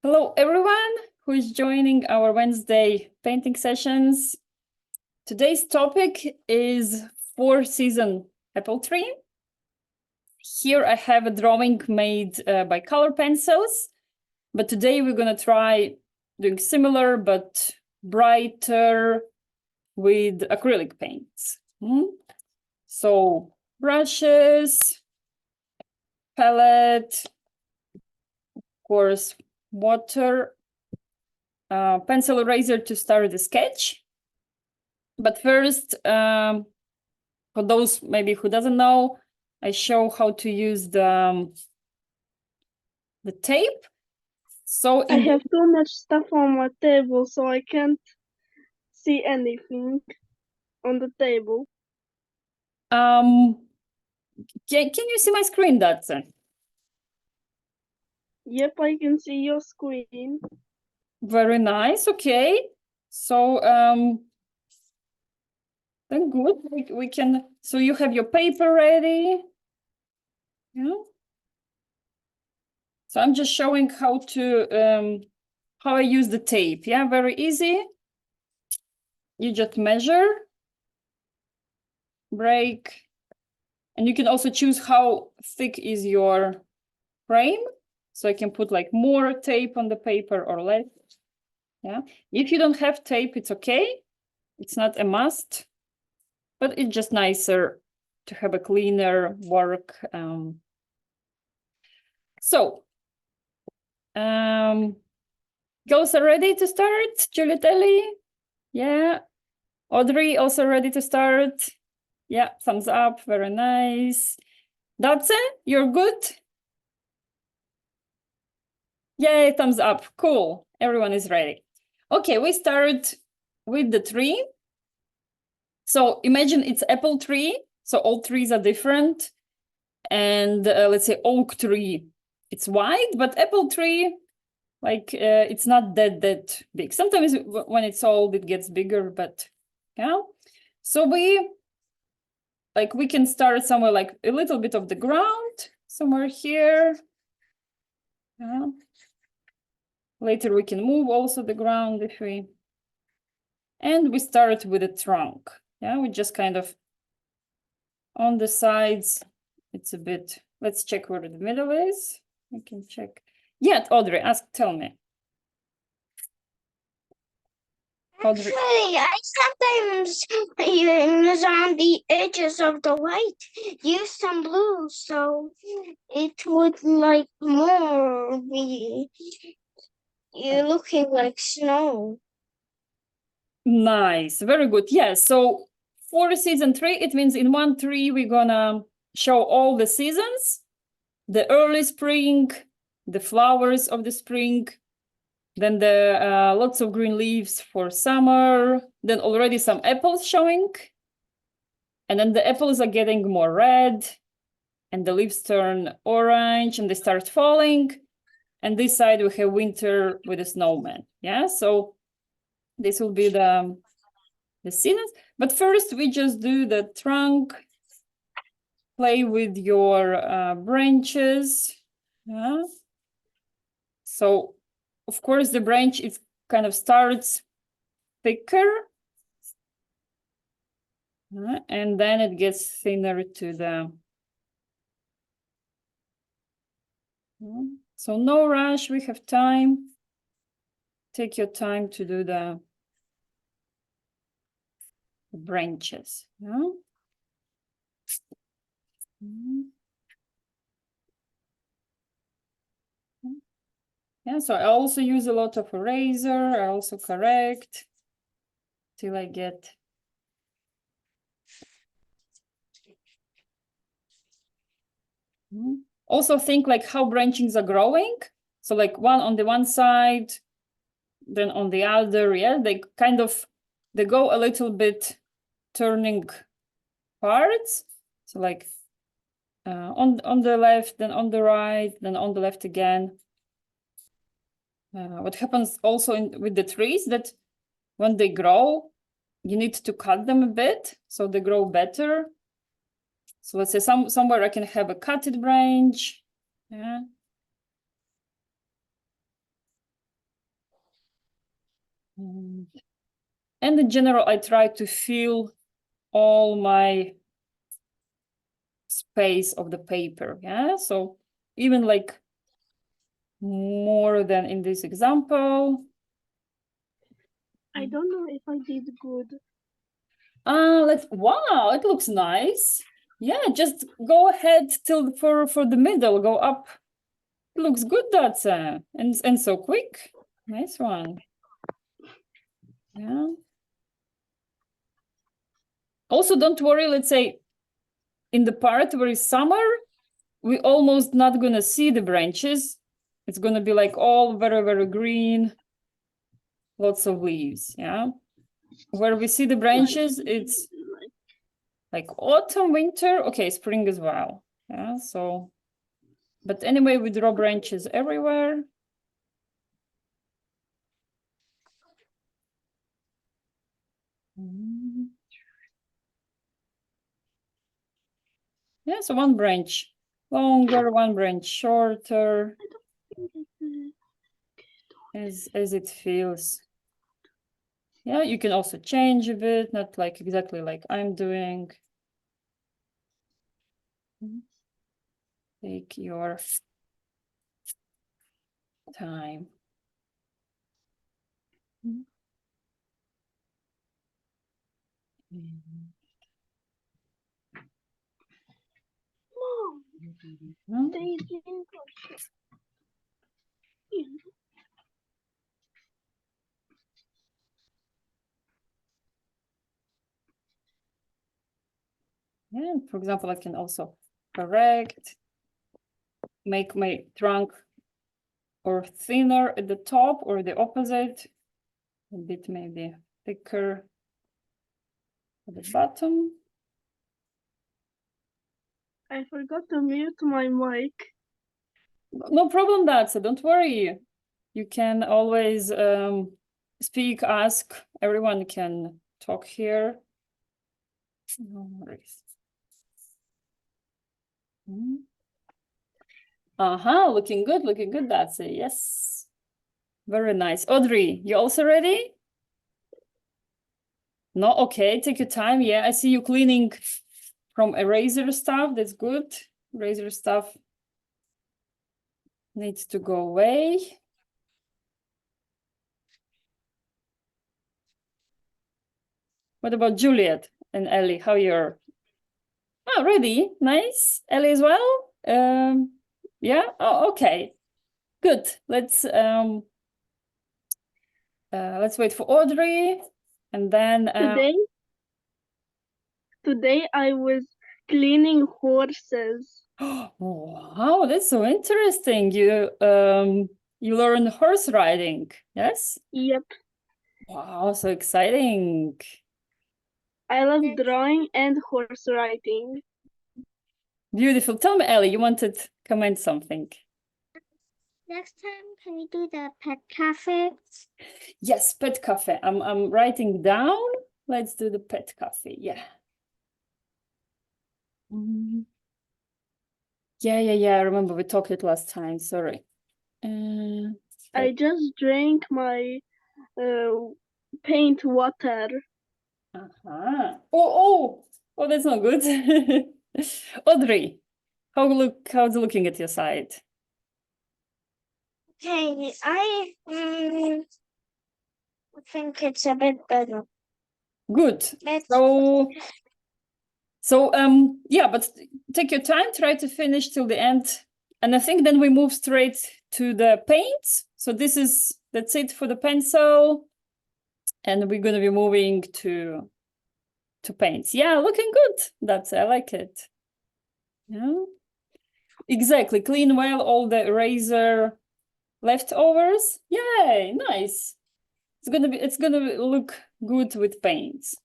Hello, everyone who is joining our Wednesday painting sessions. Today's topic is four-season apple tree. Here I have a drawing made by color pencils, but today we're going to try doing similar but brighter with acrylic paints. So brushes, palette, of course, water, pencil eraser to start the sketch. But first, for those maybe who doesn't know, I show how to use the tape. So I have too much stuff on my table, so I can't see anything on the table. Can you see my screen, Datsun? Yep, I can see your screen. Very nice. Okay. So then good. We can. So you have your paper ready. Yeah. So I'm just showing how I use the tape. Yeah, very easy. You just measure, break, and you can also choose how thick is your frame. So I can put like more tape on the paper or less. Yeah. If you don't have tape, it's okay. It's not a must, but it's just nicer to have a cleaner work. Girls are ready to start? Giulietelli? Yeah. Audrey also ready to start? Yeah, thumbs up, very nice. Datsun, you're good? Yay, thumbs up, cool. Everyone is ready. Okay, we start with the tree. So imagine it's apple tree. So all trees are different. And let's say oak tree, it's wide, but apple tree, like it's not that big. Sometimes when it's old, it gets bigger, but yeah. So we can start somewhere like a little bit of the ground, somewhere here. Yeah. Later we can move also the ground if we, and we start with a trunk. Yeah, we just kind of on the sides, it's a bit, let's check where the middle is. We can check. Yeah, Audrey, tell me. Actually, I sometimes use on the edges of the white, use some blue, so it would like more be looking like snow. Nice, very good. Yeah, so for season 3, it means in one tree we're gonna show all the seasons, the early spring, the flowers of the spring, then the lots of green leaves for summer, then already some apples showing, and then the apples are getting more red, and the leaves turn orange, and they start falling, and this side we have winter with a snowman. Yeah, so this will be the seasons. But first we just do the trunk, play with your branches. Yeah. So of course the branch is kind of starts thicker, and then it gets thinner to the. So no rush, we have time. Take your time to do the branches. Yeah. Yeah, so I also use a lot of eraser. I also correct till I get. Also think like how branchings are growing. So like one on the one side, then on the other, yeah, they go a little bit turning parts. So like on the left, then on the right, then on the left again. What happens also with the trees that when they grow, you need to cut them a bit so they grow better. So let's say somewhere I can have a cutted branch. Yeah. And in general, I try to fill all my space of the paper. Yeah, so even like more than in this example. I don't know if I did good. Wow, it looks nice. Yeah, just go ahead till for the middle, go up. It looks good, that's and so quick. Nice one. Yeah. Also, don't worry, let's say in the part where it's summer, we almost not gonna see the branches. It's gonna be like all very, very green, lots of leaves, yeah. Where we see the branches, it's like autumn, winter, okay, spring as well. Yeah, so, but anyway, we draw branches everywhere. Yeah, so one branch longer, one branch shorter, as it feels. Yeah, you can also change a bit, not like exactly like I'm doing. Take your time. Mom, they didn't. Yeah, for example, I can also correct, make my trunk or thinner at the top or the opposite, a bit maybe thicker at the bottom. I forgot to mute my mic. No problem, that, so don't worry. You can always speak, ask, everyone can talk here. No worries. Looking good, that's it, yes. Very nice. Audrey, you also ready? No, okay, take your time. Yeah, I see you cleaning from eraser stuff, that's good. Eraser stuff needs to go away. What about Juliet and Ellie? How you're? Oh, ready? Nice. Ellie as well? Yeah. Oh, okay. Good. Let's wait for Audrey, and then Today I was cleaning horses. wow, that's so interesting. You learn horse riding, yes? Yep. Wow, so exciting. I love drawing and horse riding. Beautiful. Tell me, Ellie, you wanted to comment something. Next time, can we do the pet cafe? Yes, pet cafe. I'm writing down. Let's do the pet cafe. Yeah. Yeah. I remember we talked it last time. Sorry. I just drank my paint water. Oh, that's not good. Audrey, how's it looking at your side? Okay, I think it's a bit better. Good. So yeah, but take your time, try to finish till the end. And I think then we move straight to the paints. So that's it for the pencil. And we're gonna be moving to paints. Yeah, looking good. I like it. Yeah. Exactly. Clean well all the eraser leftovers. Yay, nice. It's gonna look good with paints.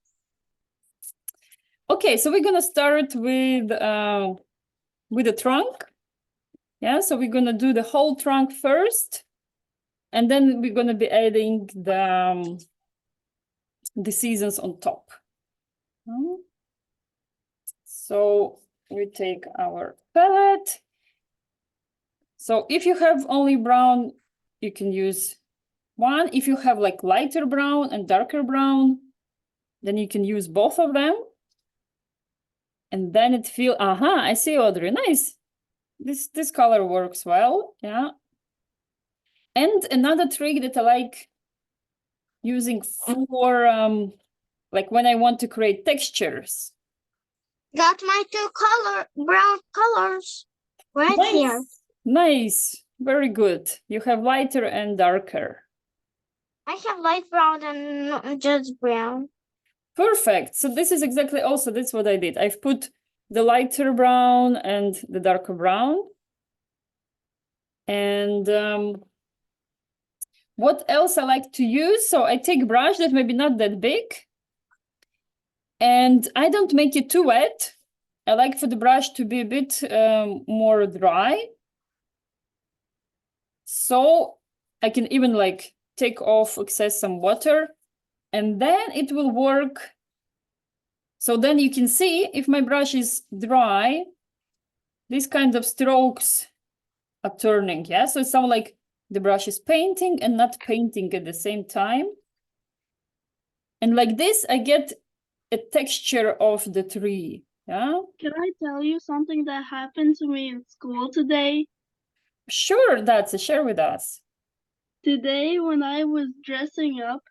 Okay, so we're gonna start with the trunk. Yeah, so we're gonna do the whole trunk first, and then we're gonna be adding the seasons on top. So we take our palette. So if you have only brown, you can use one. If you have like lighter brown and darker brown, then you can use both of them. And then it feel, I see, Audrey, nice. This color works well, yeah. And another trick that I like using for like when I want to create textures. Got my two brown colors right here. Nice, very good. You have lighter and darker. I have light brown and just brown. Perfect. So this is exactly also, that's what I did. I've put the lighter brown and the darker brown. And what else I like to use? So I take brush that maybe not that big. And I don't make it too wet. I like for the brush to be a bit more dry. So I can even like take off excess some water and then it will work. So then you can see if my brush is dry, these kind of strokes are turning, yeah? So it sounds like the brush is painting and not painting at the same time. And like this, I get a texture of the tree, yeah? Can I tell you something that happened to me in school today? Sure, that's share with us. Today when I was dressing up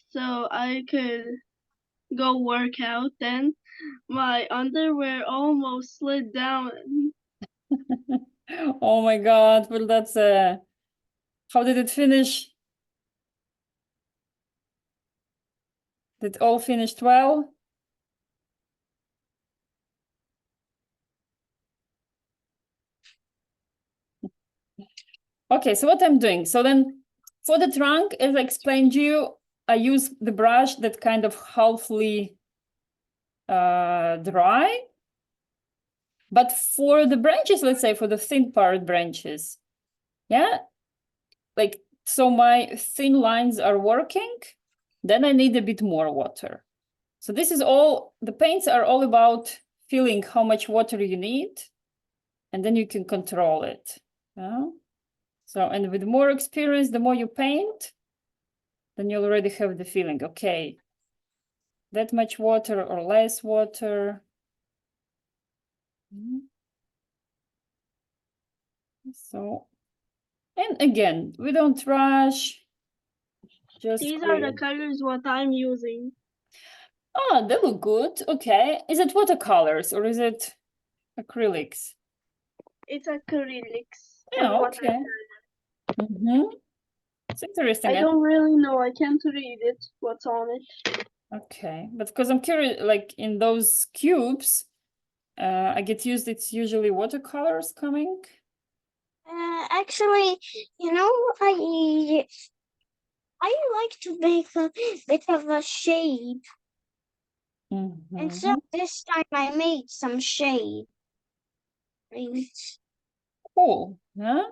so I could go work out, then my underwear almost slid down. Oh my God, well that's how did it finish? Did it all finished well? Okay, so what I'm doing, so then for the trunk, as I explained to you, I use the brush that kind of halfly dry. But for the branches, let's say for the thin part branches, yeah, like, so my thin lines are working, then I need a bit more water. So this is all, the paints are all about feeling how much water you need, and then you can control it. Yeah? So, and with more experience, the more you paint, then you already have the feeling, okay, that much water or less water. So, and again, we don't rush. Just These are the colors what I'm using. Oh, they look good. Okay. Is it watercolors or is it acrylics? It's acrylics. Yeah, okay. It's interesting. I don't really know. I can't read it. What's on it? Okay, but because I'm curious, like in those cubes, I get used. It's usually watercolors coming. Actually, you know, I like to make a bit of a shade. And so this time I made some shade. Cool. Yeah.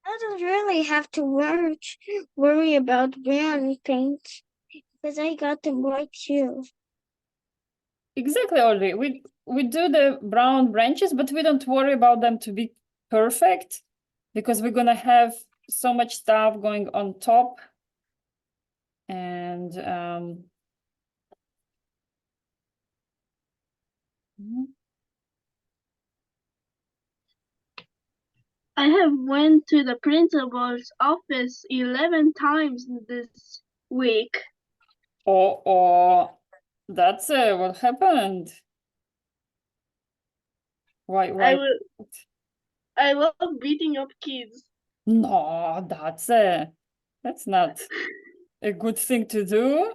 I don't really have to worry about brown paint because I got the white too. Exactly, Audrey. We do the brown branches, but we don't worry about them to be perfect because we're gonna have so much stuff going on top. And I have went to the principal's office 11 times this week. Oh, that's what happened? Why? I love beating up kids. No, that's not a good thing to do.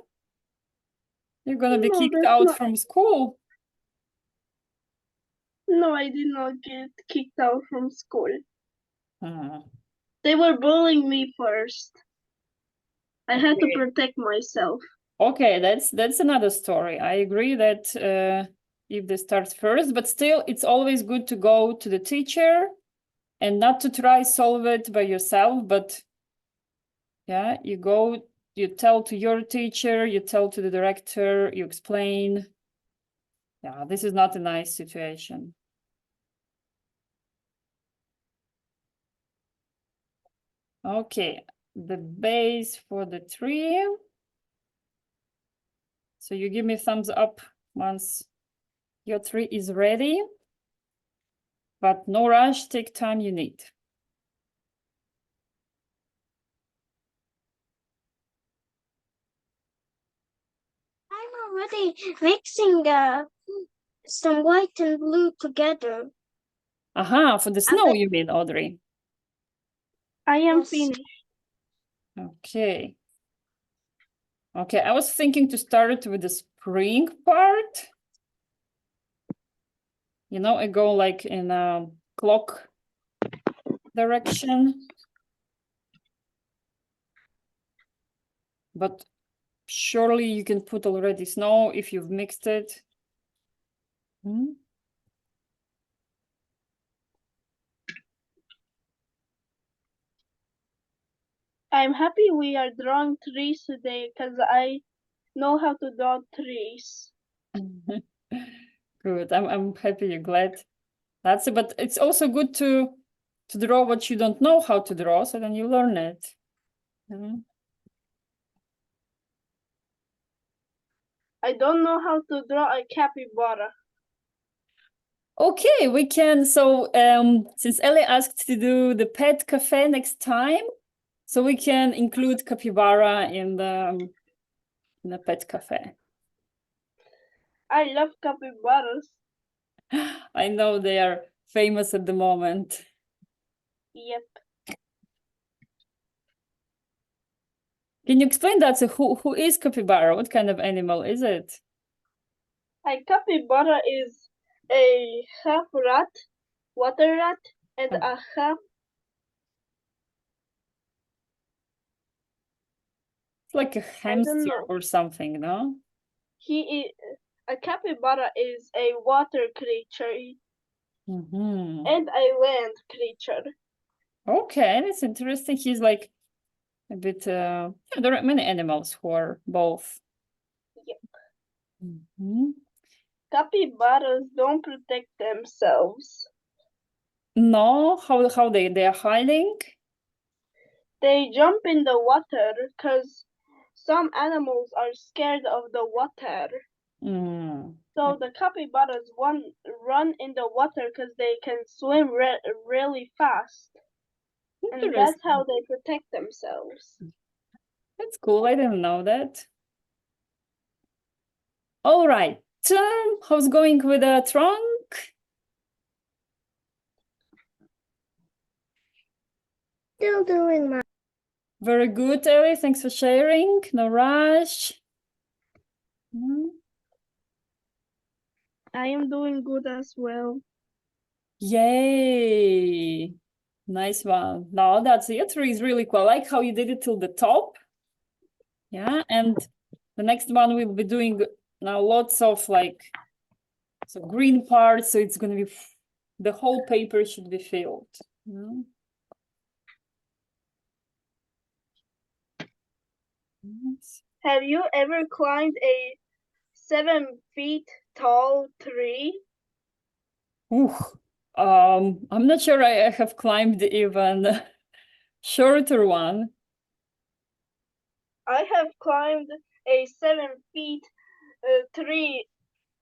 You're gonna be kicked out from school. No, I did not get kicked out from school. They were bullying me first. I had to protect myself. Okay, that's another story. I agree that if they start first, but still, it's always good to go to the teacher and not to try solve it by yourself, but yeah, you go, you tell to your teacher, you tell to the director, you explain. Yeah, this is not a nice situation. Okay, the base for the tree. So you give me thumbs up once your tree is ready, but no rush, take time you need. I'm already mixing some white and blue together. Aha, for the snow you mean, Audrey? I am Yes. finished. Okay. Okay, I was thinking to start with the spring part. You know, I go like in a clock direction. But surely you can put already snow if you've mixed it. Hmm? I'm happy we are drawing trees today because I know how to draw trees. Good. I'm happy you're glad. That's it. But it's also good to draw what you don't know how to draw, so then you learn it. Mhm. I don't know how to draw a capybara. Okay, we can. So since Ellie asked to do the pet cafe next time, so we can include capybara in the pet cafe. I love capybaras. I know they are famous at the moment. Yep. Can you explain that? So who is capybara? What kind of animal is it? A capybara is a half rat, water rat, and Oh. a half. It's like a hamster know. or something, no? A capybara is a water creature Mm-hmm. and a land creature. Okay, that's interesting. He's like a bit. Yeah, there are many animals who are both. Yep. Mm-hmm. Capybaras don't protect themselves. No, how they are hiding? They jump in the water because some animals are scared of the water. Mm. So the capybaras run in the water because they can swim really fast. And that's how Interesting. they protect themselves. That's cool. I didn't know that. All right. How's going with the trunk? Still doing my. Very good, Ellie. Thanks for sharing. No rush. Mm. I am doing good as well. Yay. Nice one. No, that's your tree is really cool. I like how you did it till the top. Yeah, and the next one we'll be doing now lots of like green parts, so it's gonna be the whole paper should be filled. Yeah. Yes. Have you ever climbed a 7 feet tall tree? Ooh. I'm not sure I have climbed even shorter one. I have climbed a 7 feet tree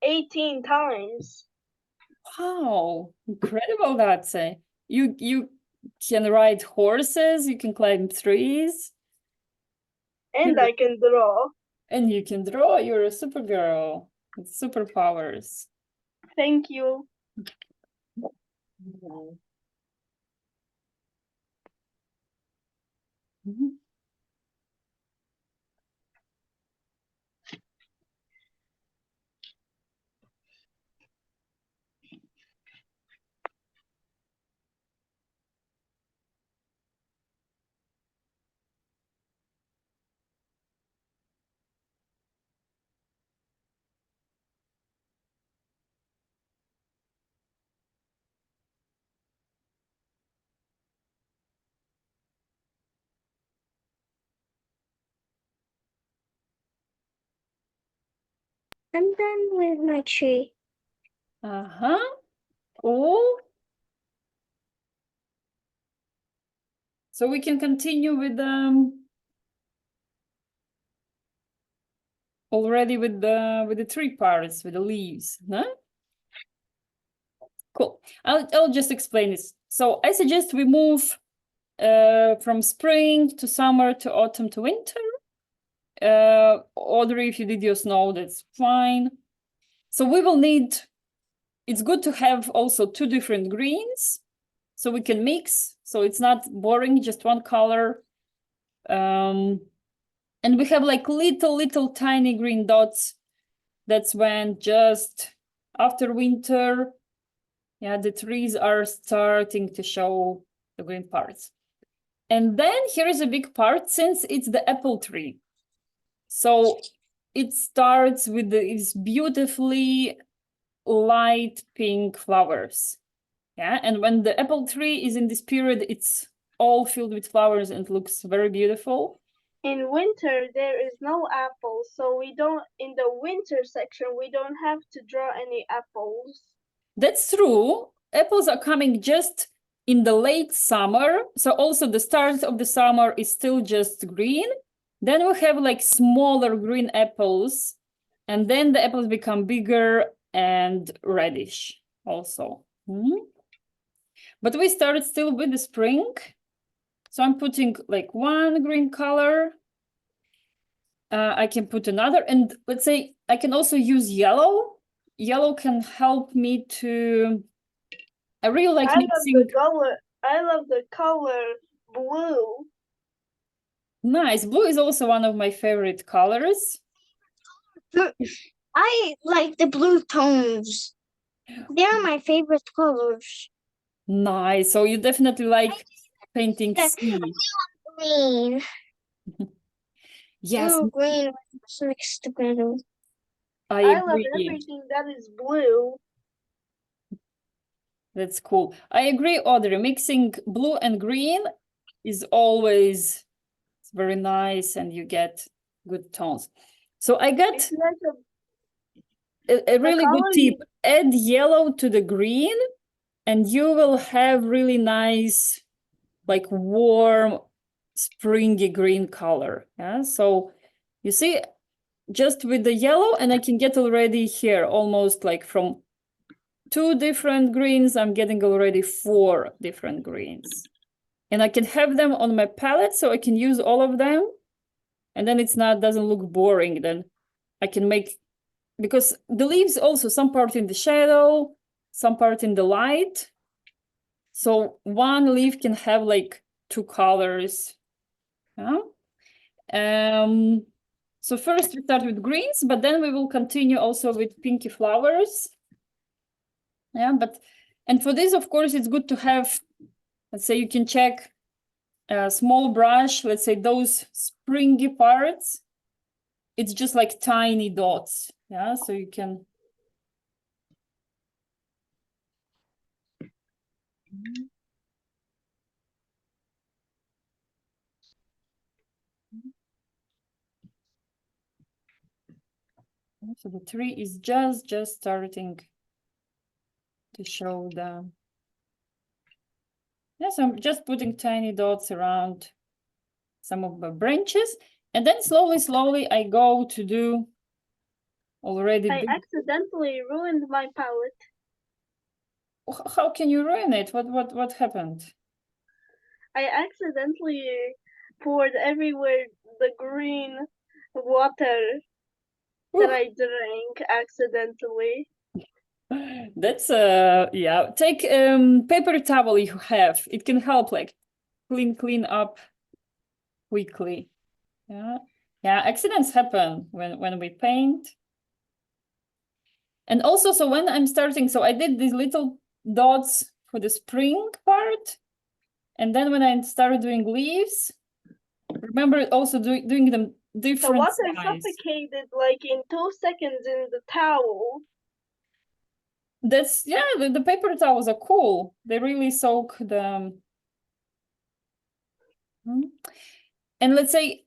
18 times. Wow, incredible that's it. You can ride horses, you can climb trees, And I can draw. and you can draw. You're a supergirl with superpowers. Thank you. Mhm. I'm done with my tree. Cool. So we can continue with already with the tree parts, with the leaves, huh? Cool. I'll just explain this. So I suggest we move from spring to summer to autumn to winter. Audrey, if you did your snow, that's fine. So we will need, it's good to have also two different greens so we can mix. So it's not boring, just one color. And we have like little tiny green dots. That's when just after winter, yeah, the trees are starting to show the green parts. And then here is a big part, since it's the apple tree. So it starts with these beautifully light pink flowers. Yeah, and when the apple tree is in this period, it's all filled with flowers and looks very beautiful. In winter, there is no apples, so we don't, in the winter section, we don't have to draw any apples. That's true. Apples are coming just in the late summer. So also the start of the summer is still just green. Then we have like smaller green apples, and then the apples become bigger and reddish also. But we started still with the spring. So I'm putting like one green color. I can put another, and let's say I can also use yellow. Yellow can help me to, I really like mixing. I love the color blue. Nice. Blue is also one of my favorite colors. I like the blue tones. They're my favorite colors. Nice. So you definitely like painting sea. Green. Yes. Blue, green mixed together. I love agree. everything that is blue. That's cool. I agree, Audrey. Mixing blue and green is always very nice, and you get good tones. So I got It's like a really good tip. Add yellow to the green, and you will have really nice, like warm, springy green color. Yeah. So you see, just with the yellow, and I can get already here almost like from 2 different greens, I'm getting already 4 different greens. And I can have them on my palette, so I can use all of them. And then it's not, doesn't look boring. Then I can make, because the leaves also, some part in the shadow, some part in the light. So one leaf can have like 2 colors. Yeah. So first we start with greens, but then we will continue also with pinky flowers. Yeah, and for this, of course, it's good to have, let's say you can check a small brush, let's say those springy parts. It's just like tiny dots. Yeah, so you can. So the tree is just starting to show the. Yes, I'm just putting tiny dots around some of the branches, and then slowly I go to do already. I accidentally ruined my palette. How can you ruin it? What happened? I accidentally poured everywhere the green water that I drank accidentally. That's yeah. Take paper towel you have. It can help like clean up quickly. Yeah. Yeah, accidents happen when we paint. And also, so when I'm starting, so I did these little dots for the spring part. And then when I started doing leaves, remember also doing them different the water size. suffocated like in 2 seconds in the towel. That's, yeah, the paper towels are cool. They really soak the. And let's say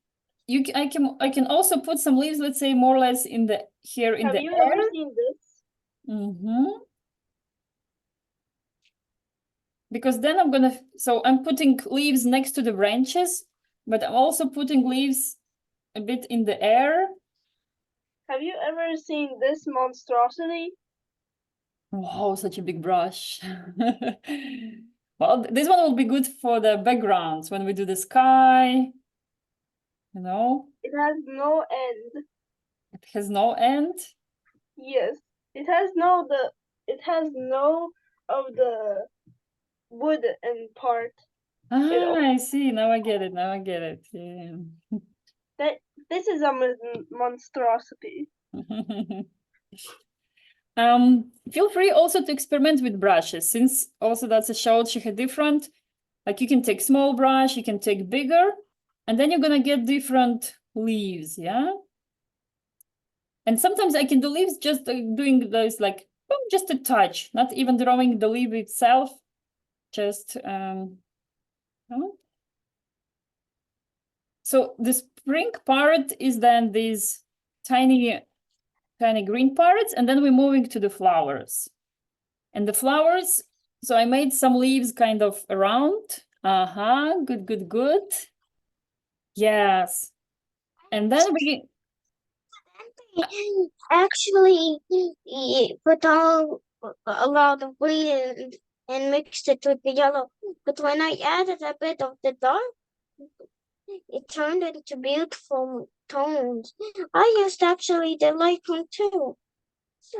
I can also put some leaves, let's say more or less in the here in Have the you air. ever seen this? because then I'm putting leaves next to the branches, but I'm also putting leaves a bit in the air. Have you ever seen this monstrosity? Wow, such a big brush. Well, this one will be good for the backgrounds when we do the sky, you know? It has no end. It has no end. Yes, it has no of the wood and part. I see. Now I get it. Now I get it. Yeah. That this is a monstrosity. Feel free also to experiment with brushes, since also that's a showed she had different, like you can take small brush, you can take bigger, and then you're gonna get different leaves, yeah? And sometimes I can do leaves just doing those like, boom, just a touch, not even drawing the leaf itself, just, So the spring part is then these tiny green parts, and then we're moving to the flowers. And the flowers, so I made some leaves kind of around. Good. Yes. And then we actually put a lot of green and mixed it with the yellow. But when I added a bit of the dark, it turned into beautiful tones. I used actually the light one too.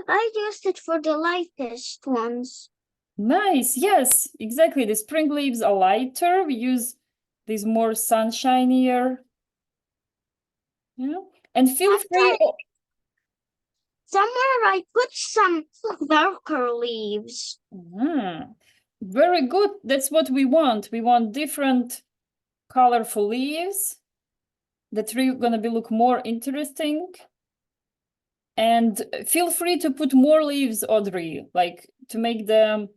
I used it for the lightest ones. Nice. Yes, exactly. The spring leaves are lighter. We use these more sunshinier. Yeah. And feel free. Somewhere I put some darker leaves. Very good. That's what we want. We want different colorful leaves. The tree gonna be look more interesting. And feel free to put more leaves, Audrey, like to make the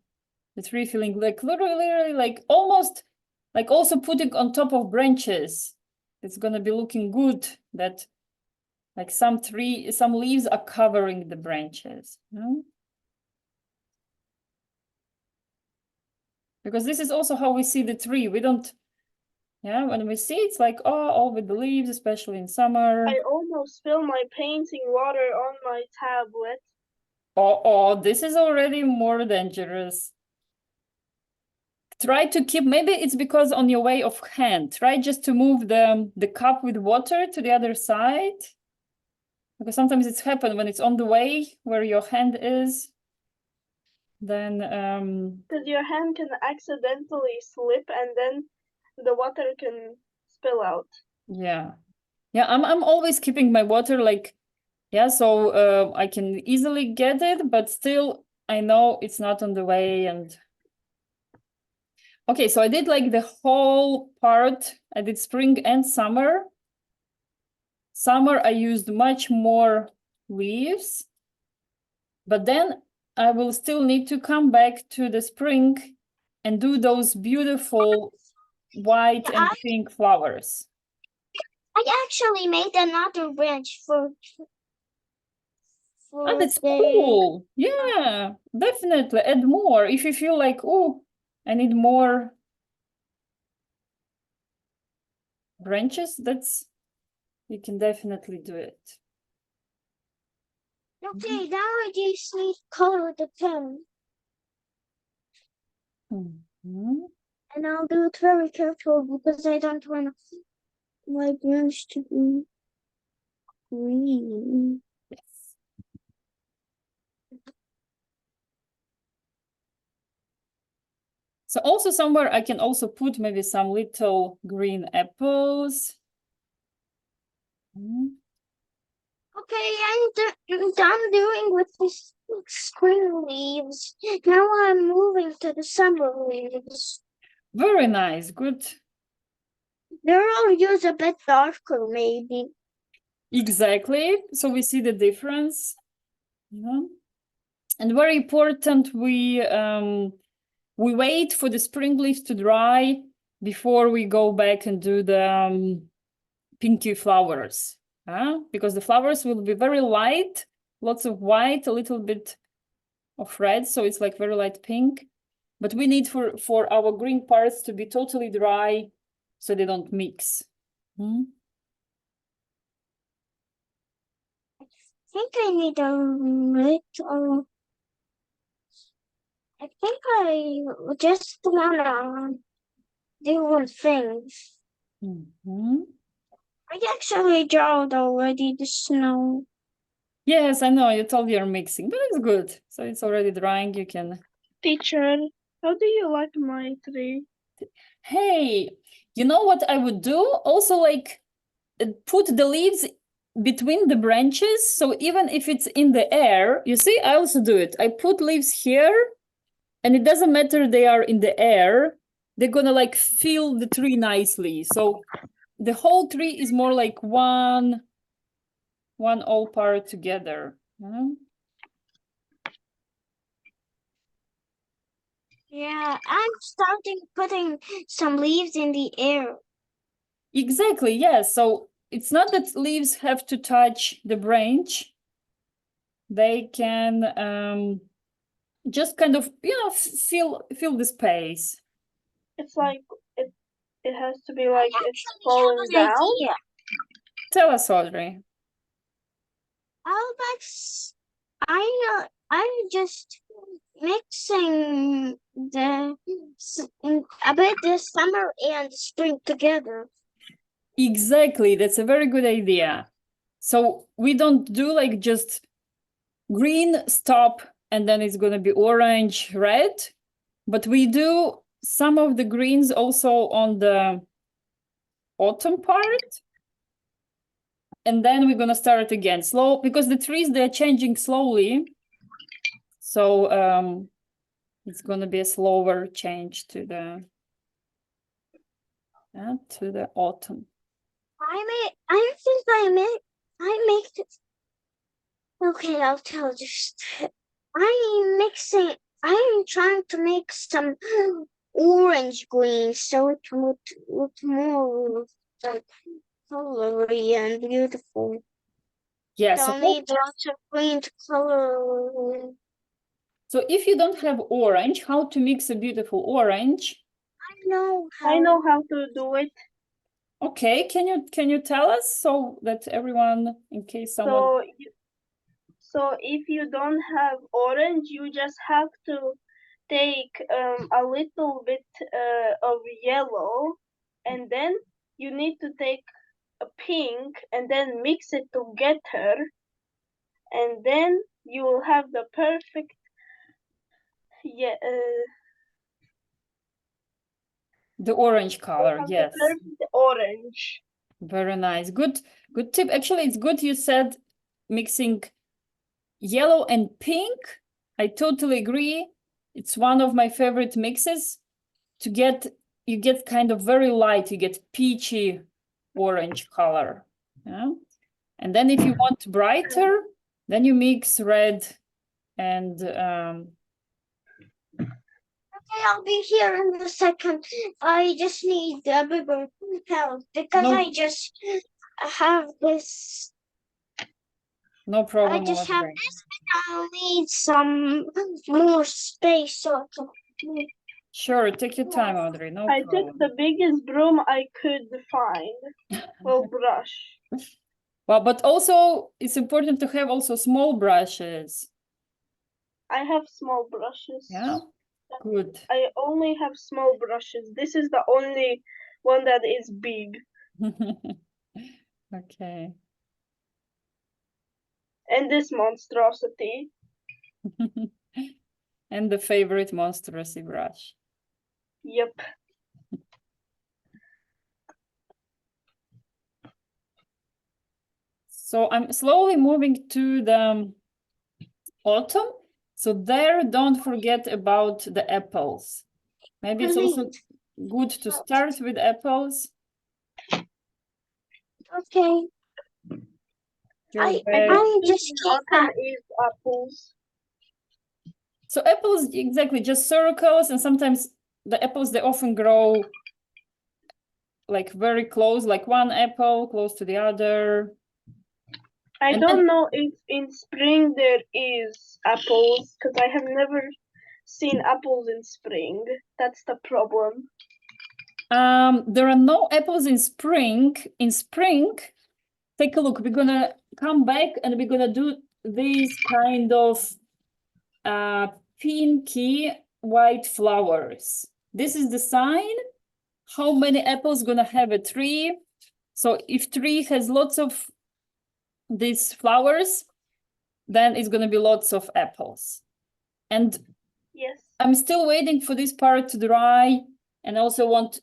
tree feeling like literally like almost like also putting on top of branches. It's gonna be looking good that like some leaves are covering the branches. Because this is also how we see the tree. We don't, when we see it's like, oh, all with the leaves, especially in summer. I almost spilled my painting water on my tablet. Oh, this is already more dangerous. Try to keep, maybe it's because on your way of hand, try just to move the cup with water to the other side. Because sometimes it's happened when it's on the way where your hand is, then because your hand can accidentally slip and then the water can spill out. Yeah, I'm always keeping my water like, so I can easily get it, but still I know it's not on the way. And okay, so I did like the whole part. I did spring and summer. Summer I used much more leaves, but then I will still need to come back to the spring and do those beautiful white and pink flowers. I actually made another branch for Oh, that's cool. Yeah, definitely add more. If you feel like, oh, I need more branches, you can definitely do it. Okay, now I just need to color the pen. And I'll do it very careful because I don't want my brush to be green. Yes. So also somewhere I can also put maybe some little green apples. Okay, I'm done doing with these spring leaves. Now I'm moving to the summer leaves. Very nice, good. There I'll use a bit darker, maybe. Exactly. So we see the difference. And very important, we wait for the spring leaves to dry before we go back and do the pinky flowers. Because the flowers will be very light, lots of white, a little bit of red, so it's like very light pink. But we need for our green parts to be totally dry so they don't mix. Hmm? I think I need a little. I think I just wanna do one thing. Mhm. I actually drawed already the snow. Yes, I know, you told you're mixing, but it's good. So it's already drying, you can... Teacher, how do you like my tree? Hey, you know what I would do? Also, like, put the leaves between the branches. So even if it's in the air, you see, I also do it. I put leaves here, and it doesn't matter they are in the air. They're gonna like fill the tree nicely. So the whole tree is more like one all part together. Yeah, I'm starting putting some leaves in the air. Exactly, yes. So it's not that leaves have to touch the branch. They can just kind of, fill the space. It's like it has to be like I it's actually falling have an down. idea. Tell us, Audrey. I'm just mixing a bit the summer and spring together. Exactly, that's a very good idea. So we don't do like just green, stop, and then it's going to be orange, red, but we do some of the greens also on the autumn part. And then we're going to start again slow, because the trees, they're changing slowly. So it's going to be a slower change to the autumn. I think I make it. Okay, I'll tell you. I'm trying to make some orange green so it would look more like colory and beautiful. Yeah, Don't need lots of green to color. so if you don't have orange, how to mix a beautiful orange? I know how to do it. Okay, can you tell us so that everyone, in case someone... So if you don't have orange, you just have to take a little bit of yellow, and then you need to take a pink and then mix it together, and then you will have the perfect The orange color, yes. the perfect orange. Very nice. Good tip. Actually, it's good you said mixing yellow and pink. I totally agree. It's one of my favorite mixes. You get kind of very light, you get peachy orange color. Yeah. And then if you want brighter, then you mix red and Okay, I'll be here in a second. I just need a bigger help because No. I just have this. no problem. I just have Audrey. this, but I'll need some more space so I can. Sure, take your time, Audrey. No I problem. took the biggest broom I could find. Well, brush. Well, but also it's important to have also small brushes. I have small brushes. Yeah, good. I only have small brushes. This is the only one that is big. Okay. And this monstrosity. And the favorite monstrosity brush. Yep. So I'm slowly moving to the autumn. So there, don't forget about the apples. Maybe it's also good to start with apples. Okay. I just autumn is apples. So apples, exactly, just circles, and sometimes the apples, they often grow like very close, like one apple close to the other. I And don't know if in spring there is apples, because I have never seen apples in spring. That's the problem. There are no apples in spring. In spring, take a look. We're gonna come back and we're gonna do these kind of pinky white flowers. This is the sign how many apples gonna have a tree. So if tree has lots of these flowers, then it's gonna be lots of apples. And Yes. I'm still waiting for this part to dry, and also want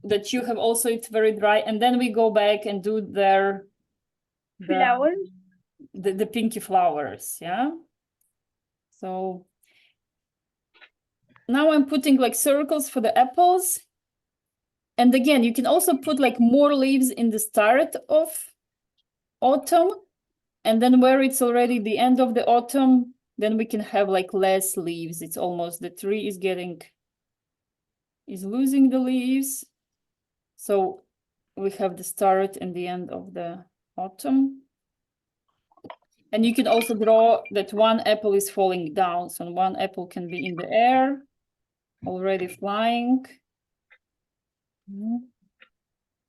that you have also it very dry, and then we go back and do the Flowers? the pinky flowers, yeah. So now I'm putting like circles for the apples. And again, you can also put like more leaves in the start of autumn. And then where it's already the end of the autumn, then we can have like less leaves. It's almost, the tree is losing the leaves. So we have the start and the end of the autumn. And you can also draw that one apple is falling down. So one apple can be in the air, already flying.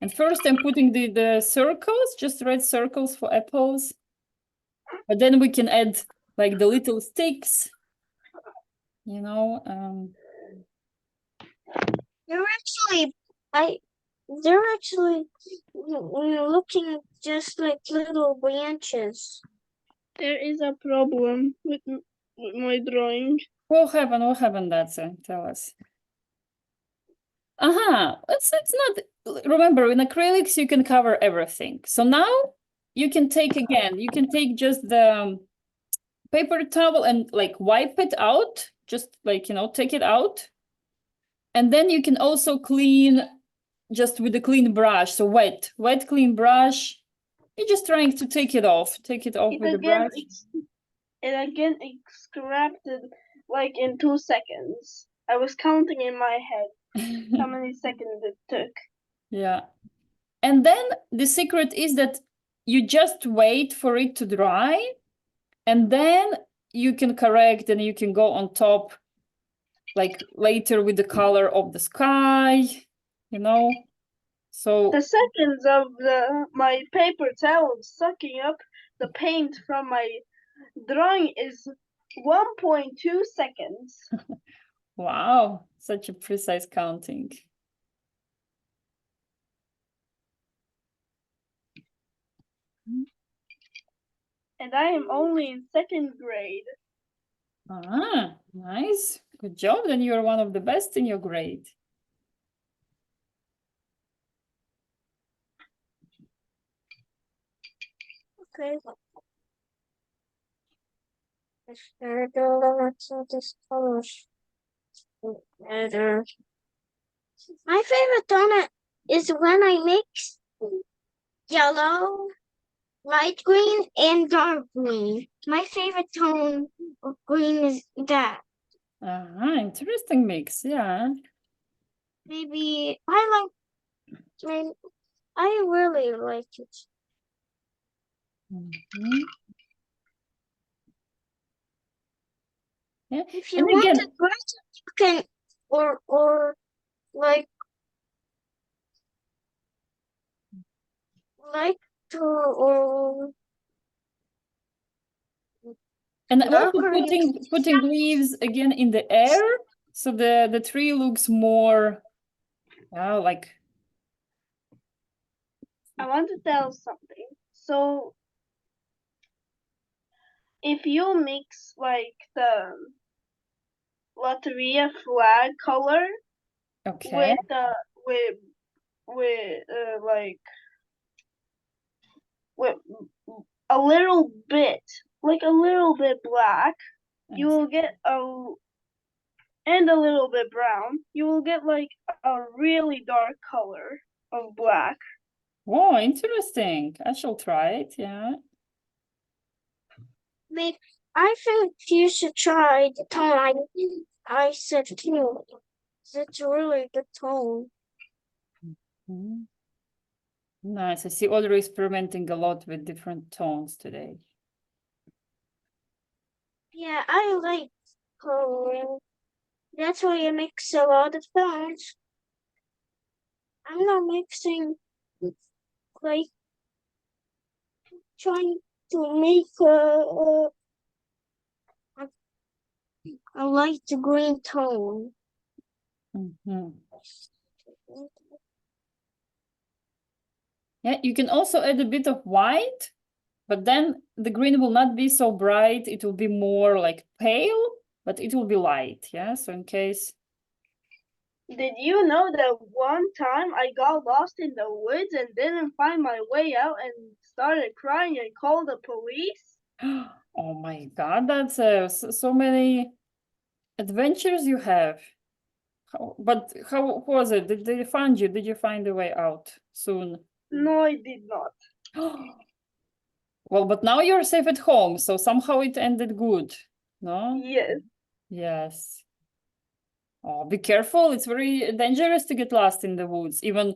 And first I'm putting the circles, just red circles for apples. But then we can add like the little sticks, you know. They're actually looking just like little branches. There is a problem with my drawing. What happened, Datsa? Tell us. It's not, remember, in acrylics you can cover everything. So now you can take just the paper towel and like wipe it out, just like, you know, take it out. And then you can also clean just with a clean brush. So wet, clean brush. You're just trying to take it off with the brush. It again extracted like in 2 seconds. I was counting in my head how many seconds it took. Yeah. And then the secret is that you just wait for it to dry, and then you can correct and you can go on top like later with the color of the sky, you know. So the seconds of my paper towel sucking up the paint from my drawing is 1.2 seconds. wow, such a precise counting. And I am only in 2nd grade. Nice. Good job. Then you're one of the best in your grade. Okay. Let's do lots of this colors. My favorite donut is when I mix yellow, light green, and dark green. My favorite tone of green is that. Interesting mix, yeah. Maybe I really like it. Yeah. If you want to write, you can or and also putting leaves again in the air, so the tree looks more like. I want to tell something. So if you mix like the Latvia flag color Okay. with a little bit black, you will get and a little bit brown, you will get like a really dark color of black. Oh, interesting. I shall try it, yeah. Maybe I think you should try the tone I said too. It's a really good tone. Nice. I see Audrey experimenting a lot with different tones today. Yeah, I like coloring. That's why I mix a lot of things. I'm not mixing like trying to make a light green tone. Mhm. Yeah, you can also add a bit of white, but then the green will not be so bright. It will be more like pale, but it will be light. Yeah, so in case. Did you know that one time I got lost in the woods and didn't find my way out and started crying and called the police? Oh my God, that's so many adventures you have. But how was it? Did they find you? Did you find a way out soon? No, I did not. Well, but now you're safe at home, so somehow it ended good, no? Yes, Yes. Oh, be careful. It's very dangerous to get lost in the woods. Even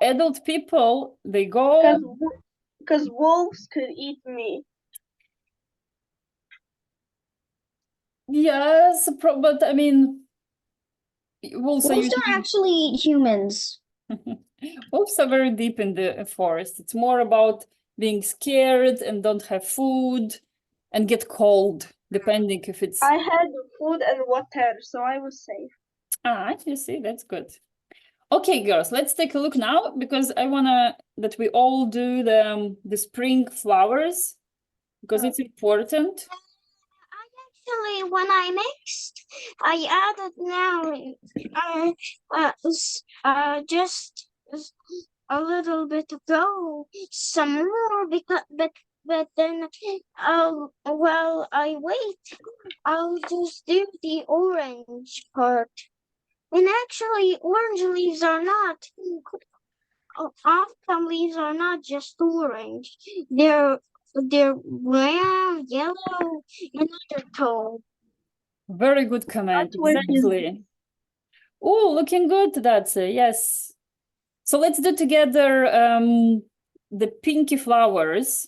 adult people, they go. because wolves could eat me. Yes, but I mean, wolves are Wolves don't actually eat humans. wolves are very deep in the forest. It's more about being scared and don't have food and get cold, depending if it's. I had food and water, so I was safe. Ah, you see, that's good. Okay, girls, let's take a look now because I wanna that we all do the spring flowers because it's important. Actually, when I mixed, I added now just a little bit ago some more because but then while I wait, I'll just do the orange part. And actually, orange leaves are not. Often leaves are not just orange. They're brown, yellow, and other tone. Very good comment. That's what it is. Exactly. Oh, looking good, that's yes. So let's do together the pinky flowers.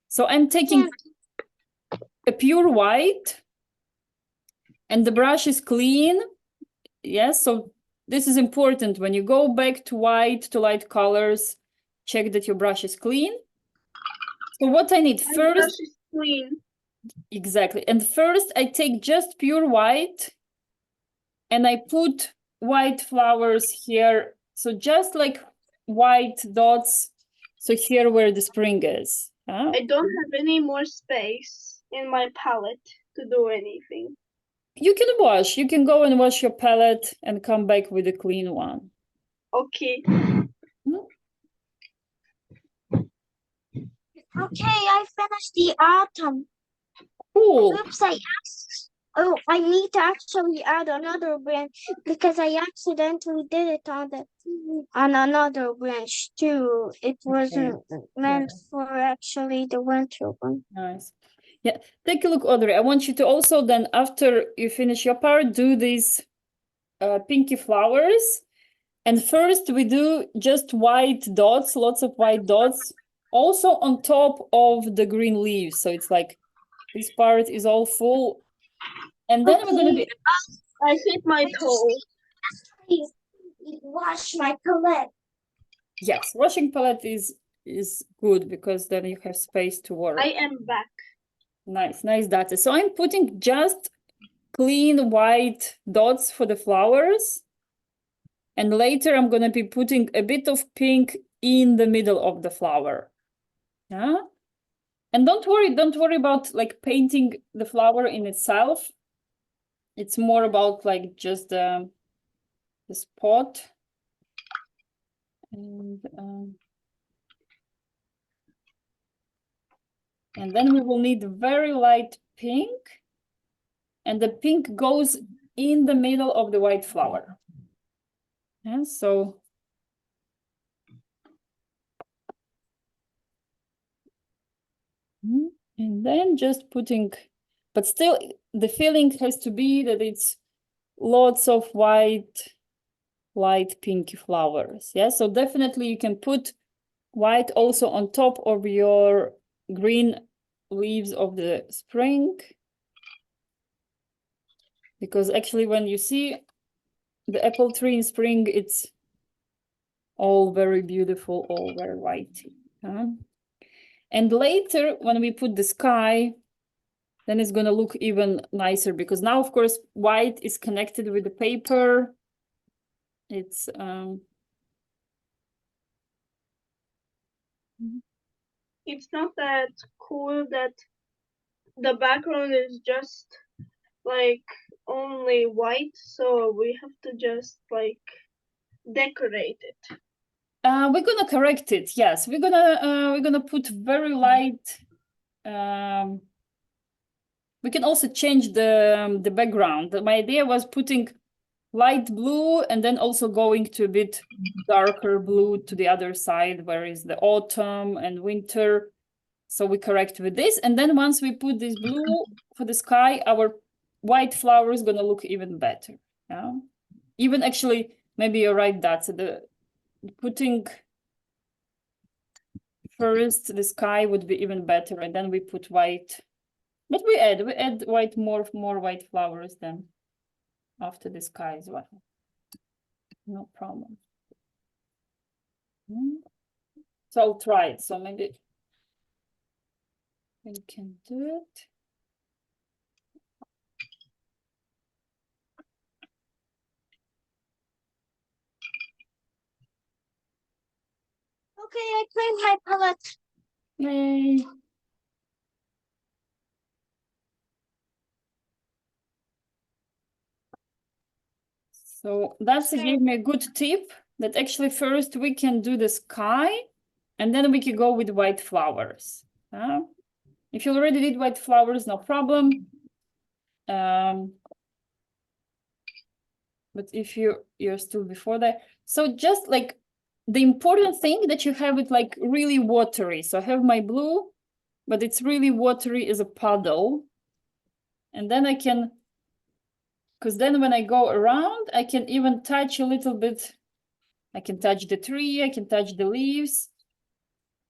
So I'm taking a pure white and the brush is clean. Yes, so this is important. When you go back to white, to light colors, check that your brush is clean. So what I need My first, brush is clean. exactly. And first I take just pure white and I put white flowers here. So just like white dots. So here where the spring is. I don't have any more space in my palette to do anything. You can wash. You can go and wash your palette and come back with a clean one. Okay. Okay, I finished the autumn. Cool. Oops, I need to actually add another branch because I accidentally did it on another branch too. It wasn't meant for actually the winter one. Nice. Yeah, take a look, Audrey. I want you to also then, after you finish your part, do these pinky flowers. And first we do just white dots, lots of white dots, also on top of the green leaves. So it's like this part is all full. And then we're going to be. I hit my toe. Please wash my palette. Yes, washing palette is good because then you have space to work. I am back. Nice, nice data. So I'm putting just clean white dots for the flowers. And later I'm going to be putting a bit of pink in the middle of the flower. Yeah. And don't worry about like painting the flower in itself. It's more about like just the spot. And then we will need very light pink. And the pink goes in the middle of the white flower. Yeah, so and then just putting, but still the feeling has to be that it's lots of white, light pinky flowers. Yeah, so definitely you can put white also on top of your green leaves of the spring. Because actually when you see the apple tree in spring, it's all very beautiful, all very white. And later, when we put the sky, then it's going to look even nicer, because now, of course, white is connected with the paper. It's It's not that cool that the background is just like only white, so we have to just like decorate it. we're gonna correct it. Yes, we're gonna put very light. We can also change the background. My idea was putting light blue and then also going to a bit darker blue to the other side, where is the autumn and winter. So we correct with this, and then once we put this blue for the sky, our white flower is gonna look even better. Yeah, even actually, maybe you're right. That's the putting first the sky would be even better, and then we put white. But we add white more white flowers then after the sky as well. No problem. So I'll try it. So maybe we can do it. Okay, I claim my palette. Yay. So that's gave me a good tip that actually first we can do the sky and then we can go with white flowers. If you already did white flowers, no problem. But if you're still before that, so just like the important thing that you have it like really watery. So I have my blue, but it's really watery as a puddle. And then I can, because then when I go around, I can even touch a little bit. I can touch the tree, I can touch the leaves.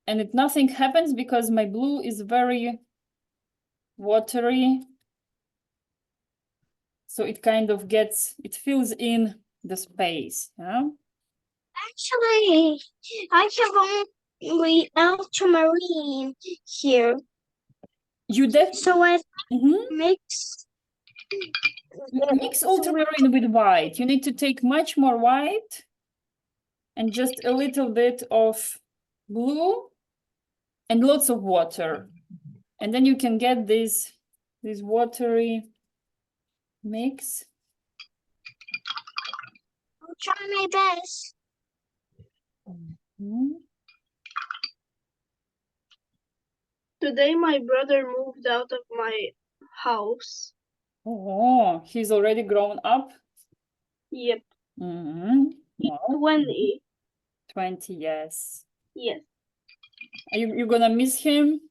And nothing happens because my blue is very watery. So it kind of it fills in the space. Yeah? Actually, I have only ultramarine here. You definitely. So I mix ultramarine with white. You need to take much more white and just a little bit of blue and lots of water. And then you can get this watery mix. I'll try my best. Today my brother moved out of my house. Oh, he's already grown up? Yep. Wow. 20. 20, yes. Yes. Are you gonna miss him?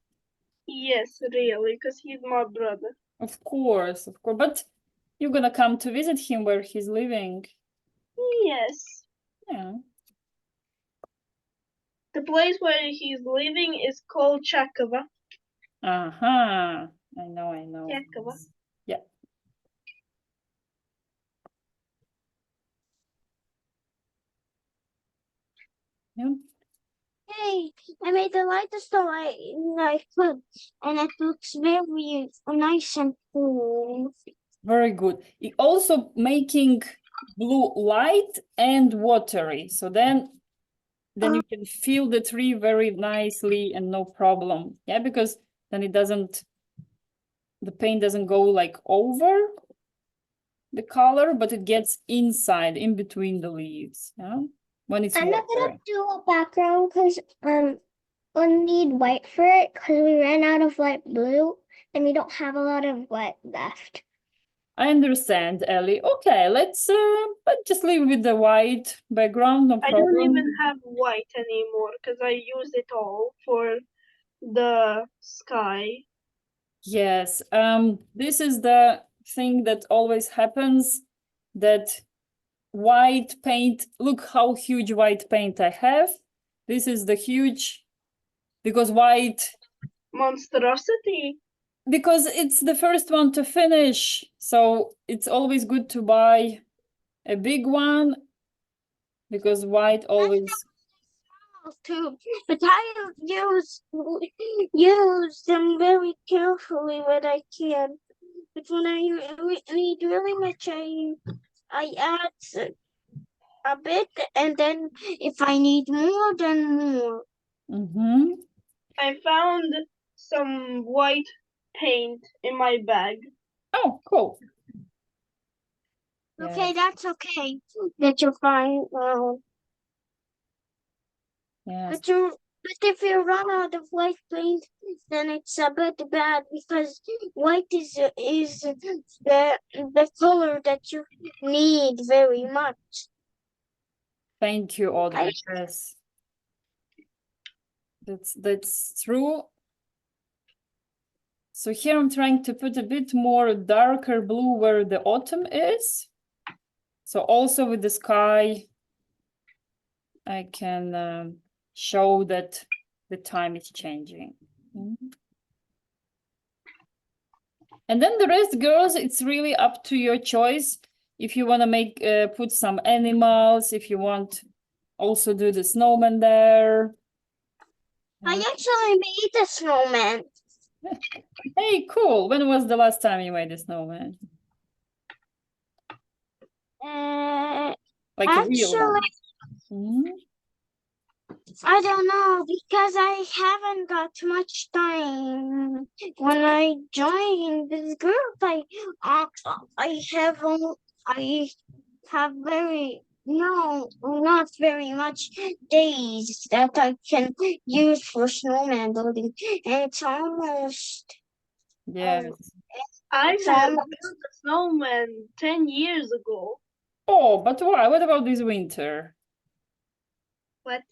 Yes, really, because he's my brother. Of course. But you're gonna come to visit him where he's living. Yes. Yeah. The place where he's living is called Chakova. I know. Chakova. Yeah. Yeah. Hey, I made the lightest I could, and it looks very nice and cool. Very good. It also making blue light and watery. So then you can feel the tree very nicely and no problem. Yeah, because then the paint doesn't go like over the color, but it gets inside, in between the leaves. Yeah, when it's I'm not gonna watery. do a background because we'll need white for it because we ran out of light blue and we don't have a lot of white left. I understand, Ellie. Okay, let's just leave with the white background, no I problem. don't even have white anymore because I used it all for the sky. Yes, this is the thing that always happens, that white paint, look how huge white paint I have. This is the huge, because white... Monstrosity. because it's the first one to finish, so it's always good to buy a big one because white always. Too, but I use them very carefully when I can. But when I need really much, I add a bit, and then if I need more, then more. Mm-hmm. I found some white paint in my bag. Oh, cool. Okay, Yes. that's okay. That you find Yes. but if you run out of white paint, then it's a bit bad because white is the color that you need very much. Thank you, Audrey. Yes. That's true. So here I'm trying to put a bit more darker blue where the autumn is. So also with the sky, I can show that the time is changing. And then the rest, girls, it's really up to your choice. If you want to make put some animals, if you want also do the snowman there. I actually made a snowman. Hey, cool. When was the last time you made a snowman? Like a real one. Actually, Mhm. I don't know because I haven't got much time. When I joined this group, I have I have very no not very much days that I can use for snowman building, and it's almost Yes. I it's had almost built a snowman 10 years ago. Oh, but why? What about this winter? What?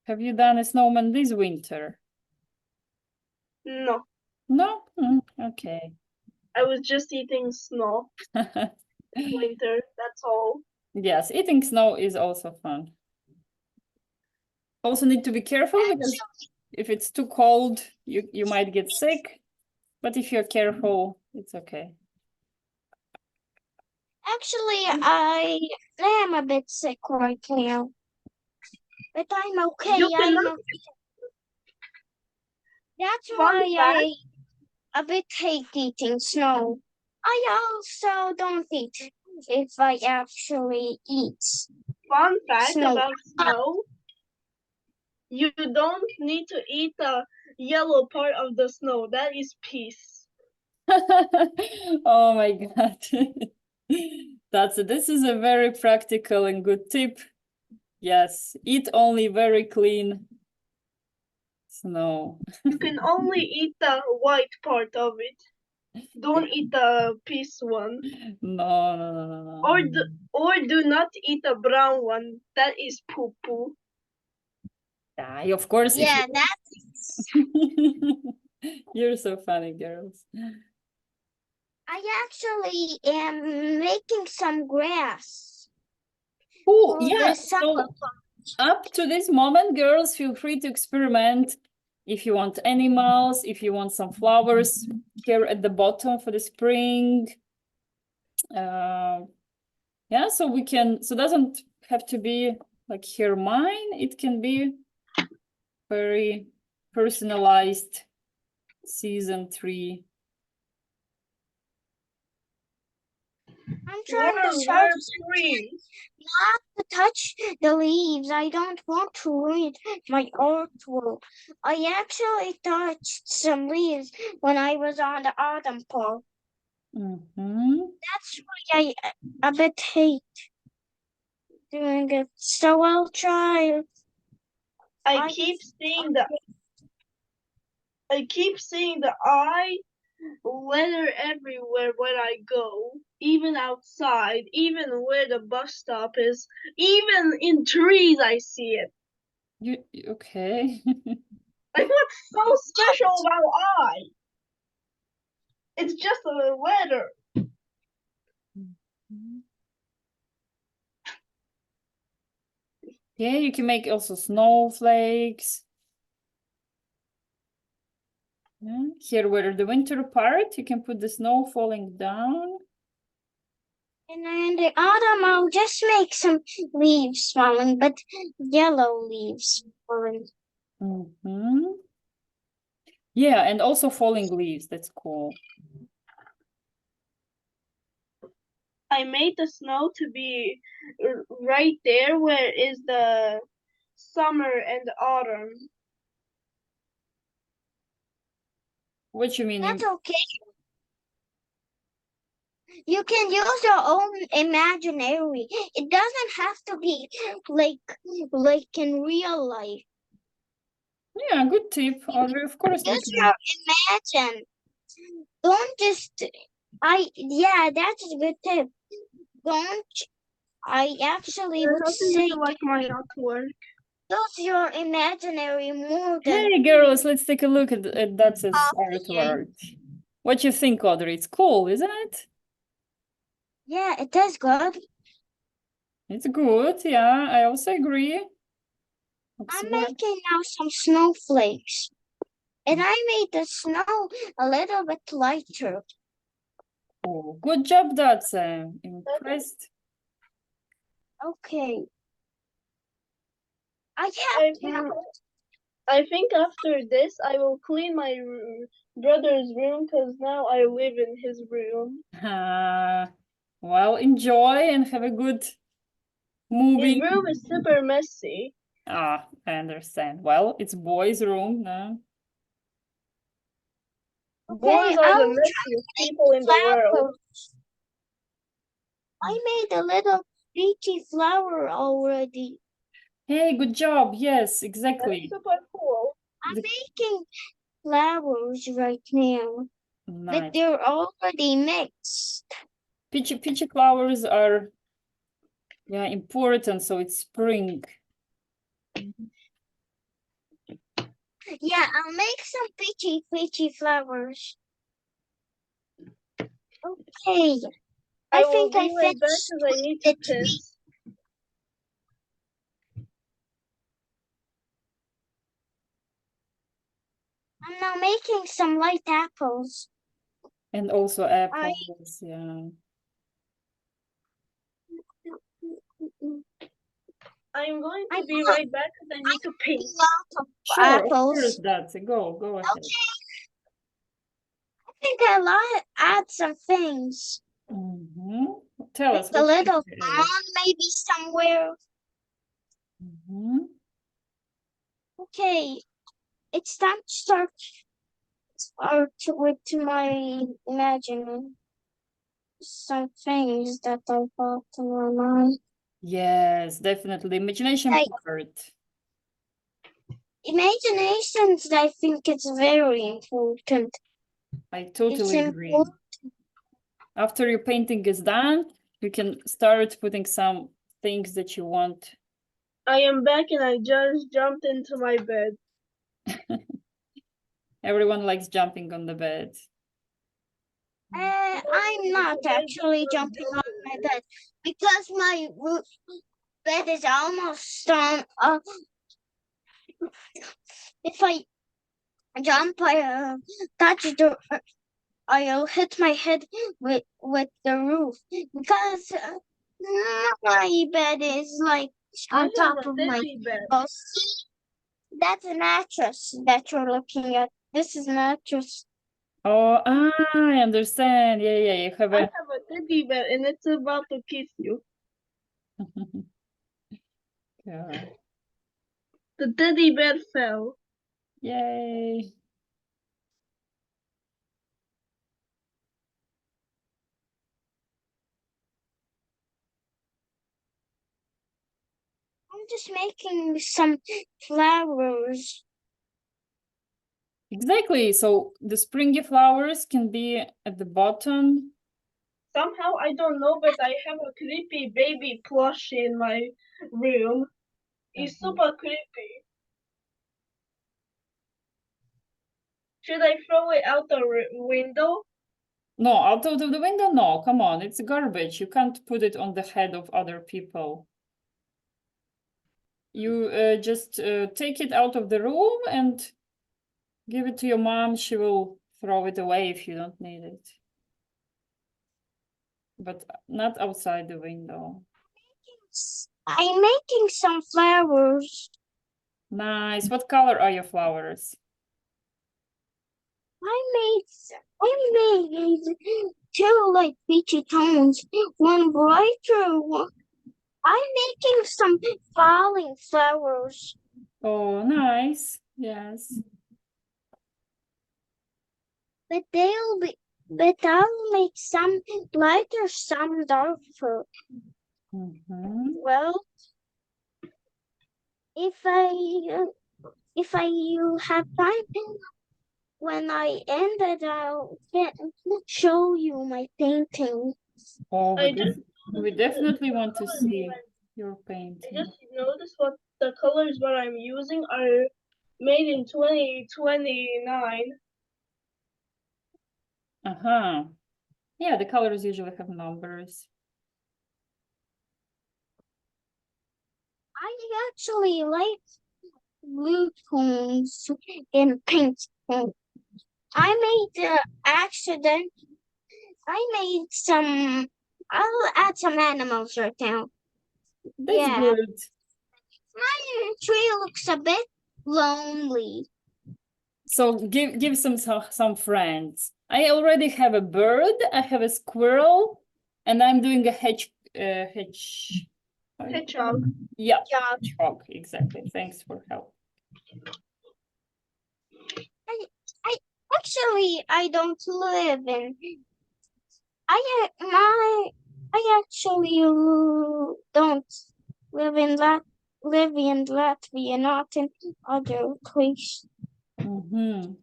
Have you done a snowman this winter? No, No? Okay. I was just eating snow winter, that's all. Yes, eating snow is also fun. Also need to be careful because if it's too cold, you might get sick. But if you're careful, it's okay. actually I am a bit sick right now, but I'm okay. You cannot. That's Fun why fact, I a bit hate eating snow. I also don't eat if I actually eat fun fact snow. about snow. You don't need to eat the yellow part of the snow. That is peace. Oh my God. This is a very practical and good tip. Yes, eat only very clean snow. You can only eat the white part of it. Don't eat the peace one. No, no, no, no, no. Or do not eat the brown one. That is poo poo. Yeah, of course, if Yeah, you that's. you're so funny, girls. I actually am making some grass Oh, for yeah. the summer. So up to this moment, girls, feel free to experiment. If you want animals, if you want some flowers here at the bottom for the spring. Yeah, so we can, so it doesn't have to be like here mine. It can be very personalized season 3. I'm trying to show Where you free. not to touch the leaves. I don't want to ruin my artwork. I actually touched some leaves when I was on the autumn park. That's why I a bit hate doing it. So I'll try. I keep seeing the eye letter everywhere when I go, even outside, even where the bus stop is, even in trees I see it. Okay. Like what's so special about eye? It's just a letter. Yeah, you can make also snowflakes. Here where the winter part, you can put the snow falling down. And in the autumn, I'll just make some leaves falling, but yellow leaves falling. Yeah, and also falling leaves. That's cool. I made the snow to be right there where is the summer and autumn. What you mean? That's okay. You can use your own imaginary. It doesn't have to be like in real life. Yeah, good tip, Audrey. Of course we Use can. your imagine. Don't just yeah, that's a good tip. Don't I actually would How do say you like my artwork? use your imaginary more than Hey girls, let's take a look at Dats's copying. artwork. What you think, Audrey? It's cool, isn't it? Yeah, it is good. It's good, yeah, I also agree. Looks I'm very- making now some snowflakes. And I made the snow a little bit lighter. cool. Good job, Dats. I'm impressed. Okay. I think after this I will clean my brother's room because now I live in his room. Well, enjoy and have a good His moving. room is super messy. I understand. Well, it's boys' room now. Boys are the messiest people in the world. I made a little peachy flower already. Hey, good job. Yes, exactly. That's super cool. I'm making flowers right now, but Nice. they're already mixed. Peachy flowers are, yeah, important. So it's spring. Yeah, I'll make some peachy flowers. Okay. I will think be I right back finished because I need to the tree. piss. I'm now making some light apples. And also apples, yeah. I'm going to be right back because I need to pee. Lots of Sure, of apples. course, that's it. Go ahead. Okay. I think I add some things. Tell us Like a what little it is. pond maybe somewhere. Okay. It's time to start with my imagining some things that I thought in my mind. Yes, definitely. Imagination part. Imaginations, I think it's very important. I totally agree. After your painting is done, you can start putting some things that you want. I am back and I just jumped into my bed. Everyone likes jumping on the bed. I'm not actually jumping on my bed because my bed is almost on. If I jump, I touch the. I'll hit my head with the roof because my bed is like on top of my bed. Oh, see, that's a mattress that you're looking at. This is a mattress. Oh, I understand. Yeah, you have I a... have a teddy bear and it's about to kiss you. Yeah. The teddy bear fell. Yay. I'm just making some flowers. Exactly. So the springy flowers can be at the bottom. Somehow, I don't know, but I have a creepy baby plushie in my room. He's super creepy. Should I throw it out the window? No, out of the window? No, come on. It's garbage. You can't put it on the head of other people. You just take it out of the room and Give it to your mom. She will throw it away if you don't need it. But not outside the window. I'm making some flowers. Nice. What color are your flowers? I made two like peachy tones, one brighter one. I'm making some falling flowers. Oh, nice. Yes. But I'll make some lighter, some darker. Mhm. Well, if I have time, when I end it, I'll show you my painting. Oh, I just we definitely want to colors see when- your I painting. just noticed what the colors what I'm using are made in 2029. Uh-huh. Yeah, the colors usually have numbers. I actually like blue tones and pink tones. I made accident. I made some. I'll add some animals right now. That's Yeah, good. my tree looks a bit lonely. So give some friends. I already have a bird, I have a squirrel, and I'm doing a hedge. Hedgehog. Yeah, Yeah, hedgehog, exactly. Thanks for help. I I don't live in. I actually don't live in Latvia, not in other place. Mhm.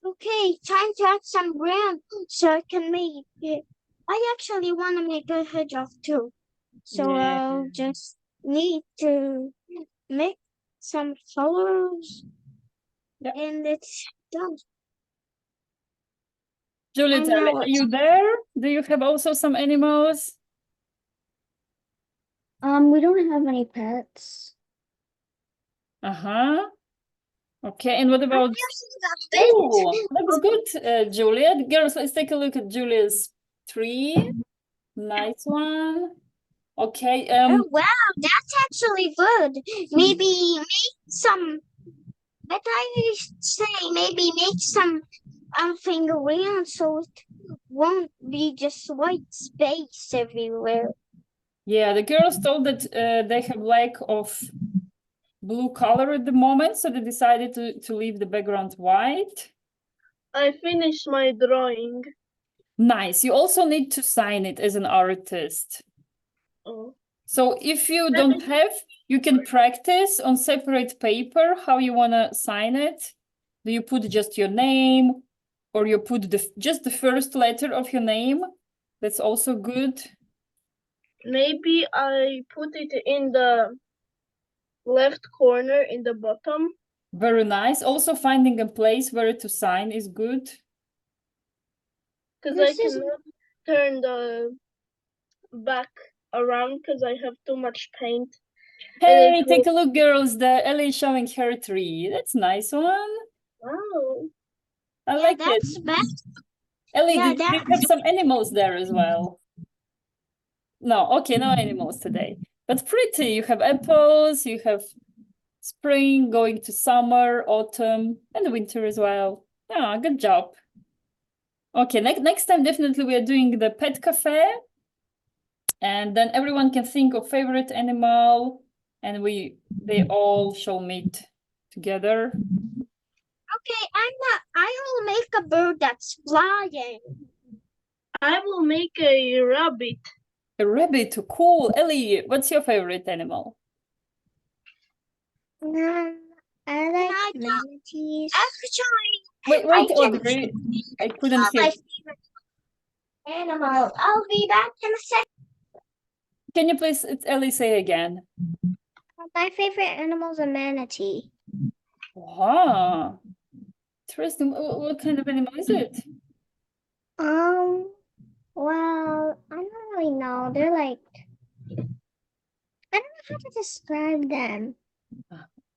Okay, time to add some brand so I can make it. I actually want to make a hedgehog too. So Yeah. I'll just need to make some colors Yeah. and it's done. Juliet, And now are you there? Do you have also some animals? We don't have any pets. Uh-huh. Okay, and what about... using a Oh, bit looks good, Juliet. Girls, let's take a look at Julia's tree. Nice one. Okay, Oh wow, that's actually good. Maybe make some, but I say maybe make some thing around so it won't be just white space everywhere. yeah, the girls told that they have lack of blue color at the moment, so they decided to leave the background white. I finished my drawing. Nice. You also need to sign it as an artist. Oh. So if you don't have, you can practice on separate paper how you want to sign it. Do you put just your name or you put just the first letter of your name? That's also good. Maybe I put it in the left corner in the bottom. Very nice. Also finding a place where to sign is good. Because I This is cannot turn the back around because I have too much paint. Hey, take a look, girls. The Ellie is showing her tree. That's a nice one. Wow. I yeah, like it. that's best. Ellie, Yeah, did you have some animals there as well? No, okay, no animals today. But pretty. You have apples, you have spring going to summer, autumn, and winter as well. Yeah, good job. Okay, next time definitely we are doing the pet cafe. And then everyone can think of favorite animal and they all shall meet together. Okay, I will make a bird that's flying. I will make a rabbit. A rabbit, cool. Ellie, what's your favorite animal? I I like don't- manatees. Actually, Wait, can Audrey. I couldn't hear. my favorite animal. I'll be back in a second. Can you please, Ellie, say again? My favorite animal is a manatee. Wow. Interesting. What kind of animal is it? Well, I don't really know. They're like, I don't know how to describe them.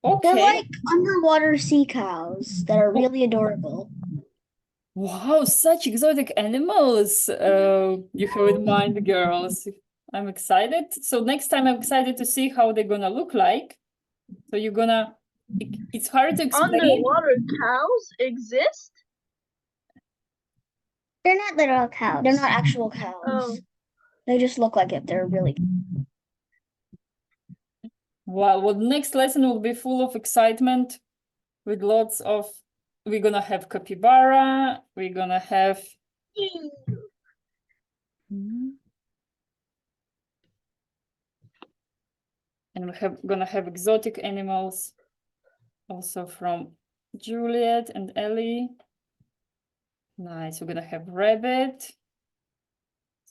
Okay. They're like underwater sea cows that are really adorable. Wow, such exotic animals you have in mind, girls. I'm excited. So next time I'm excited to see how they're gonna look like. So you're gonna, it's hard to explain. Underwater cows exist? They're not literal cows. They're not actual cows. Oh, They just look like it. They're really Wow, well, the next lesson will be full of excitement with lots of, we're gonna have capybara, we're gonna have and gonna have exotic animals also from Juliet and Ellie. Nice, we're gonna have rabbit.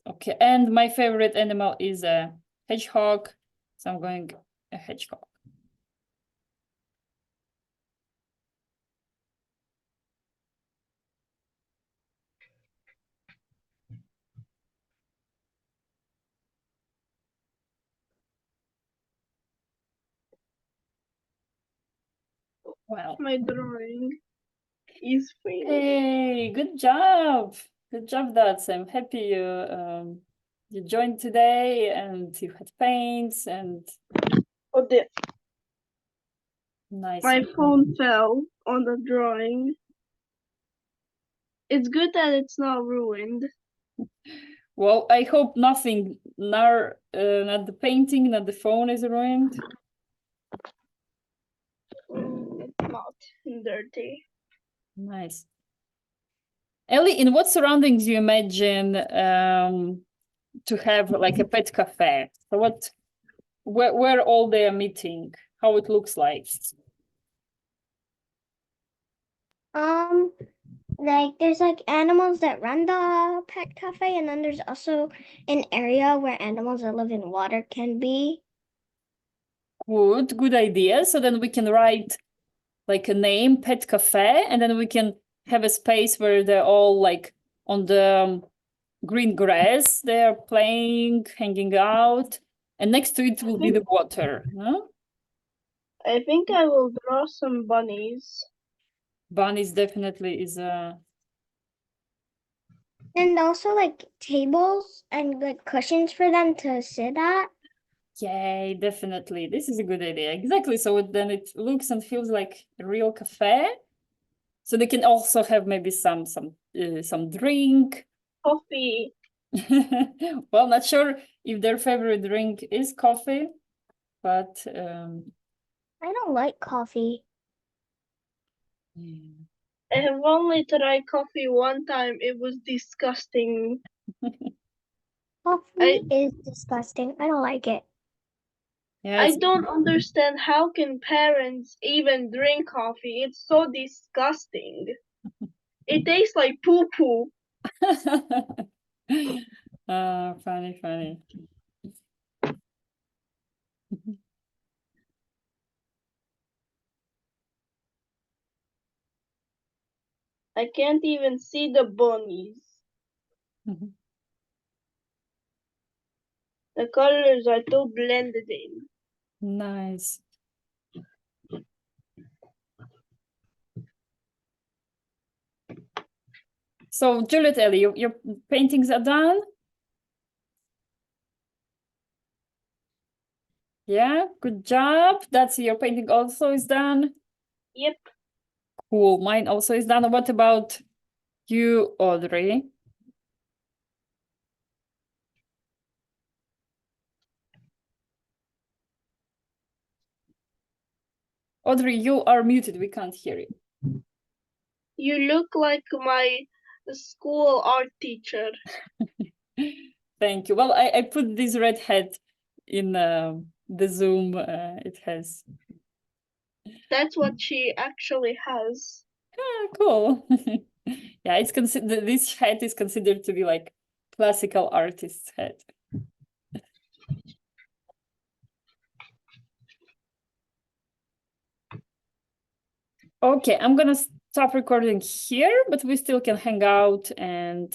Okay, and my favorite animal is a hedgehog. So I'm going a hedgehog. Wow. my drawing is finished. Hey, good job. Good job, Dats. I'm happy you joined today and you had paints and Oh, nice. my phone fell on the drawing. It's good that it's not ruined. Well, I hope nothing, not the painting, not the phone is ruined. It's not dirty. Nice. Ellie, in what surroundings do you imagine to have like a pet cafe? So where all they are meeting, how it looks like? like there's like animals that run the pet cafe, and then there's also an area where animals that live in water can be. Good idea. So then we can write like a name, pet cafe, and then we can have a space where they're all like on the green grass, they're playing, hanging out, and next to it will be the water. No? I think I will draw some bunnies. Bunnies definitely is a And also like tables and like cushions for them to sit at. yay, definitely. This is a good idea. Exactly. So then it looks and feels like a real cafe. So they can also have maybe some drink. Coffee. Well, not sure if their favorite drink is coffee, but I don't like coffee. I have only tried coffee one time. It was disgusting. Coffee is disgusting. I don't like it. yeah, I don't understand how can parents even drink coffee. It's so disgusting. It tastes like poo poo. funny. I can't even see the bunnies. The colors are too blended in. Nice. So, Juliet, Ellie, your paintings are done? Yeah, good job. That's your painting also is done. Yep. Cool. Mine also is done. What about you, Audrey? Audrey, you are muted. We can't hear you. You look like my school art teacher. Thank you. Well, I put this red hat in the Zoom. It has. That's what she actually has. Ah, cool. Yeah, it's considered. This hat is considered to be like classical artist's hat. Okay, I'm gonna stop recording here, but we still can hang out and